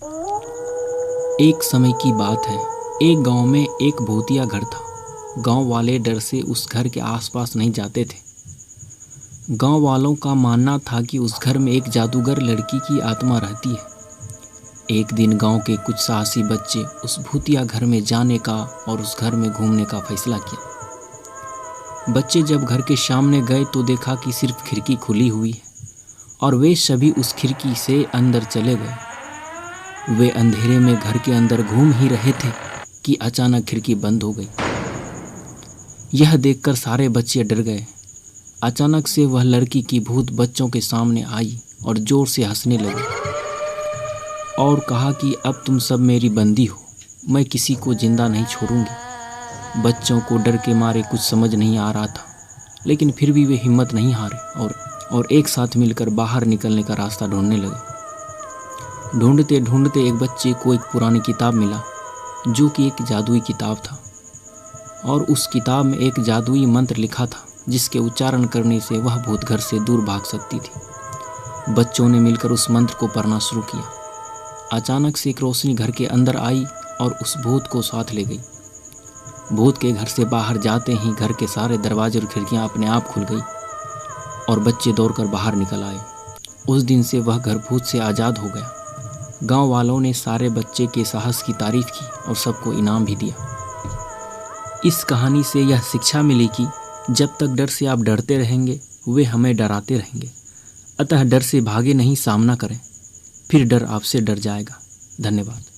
एक समय की बात है। एक गांव में एक भूतिया घर था। गांव वाले डर से उस घर के आसपास नहीं जाते थे। गांव वालों का मानना था कि उस घर में एक जादूगर लड़की की आत्मा रहती है। एक दिन गांव के कुछ साहसी बच्चे उस भूतिया घर में जाने का और उस घर में घूमने का फैसला किया। बच्चे जब घर के सामने गए तो देखा कि सिर्फ खिड़की खुली हुई है और वे सभी उस खिड़की से अंदर चले गए। वे अंधेरे में घर के अंदर घूम ही रहे थे कि अचानक खिड़की बंद हो गई। यह देखकर सारे बच्चे डर गए। अचानक से वह लड़की की भूत बच्चों के सामने आई और जोर से हंसने लगी और कहा कि अब तुम सब मेरी बंदी हो, मैं किसी को जिंदा नहीं छोड़ूंगी। बच्चों को डर के मारे कुछ समझ नहीं आ रहा था, लेकिन फिर भी वे हिम्मत नहीं हारे और एक साथ मिलकर बाहर निकलने का रास्ता ढूंढने लगे। ढूंढते ढूंढते एक बच्चे को एक पुरानी किताब मिला जो कि एक जादुई किताब था और उस किताब में एक जादुई मंत्र लिखा था जिसके उच्चारण करने से वह भूत घर से दूर भाग सकती थी। बच्चों ने मिलकर उस मंत्र को पढ़ना शुरू किया। अचानक से एक रोशनी घर के अंदर आई और उस भूत को साथ ले गई। भूत के घर से बाहर जाते ही घर के सारे दरवाजे और खिड़कियां अपने आप खुल गई और बच्चे दौड़कर बाहर निकल आए। उस दिन से वह घर भूत से आज़ाद हो गया। गांव वालों ने सारे बच्चे के साहस की तारीफ की और सबको इनाम भी दिया। इस कहानी से यह शिक्षा मिली कि जब तक डर से आप डरते रहेंगे वे हमें डराते रहेंगे। अतः डर से भागे नहीं, सामना करें, फिर डर आपसे डर जाएगा। धन्यवाद।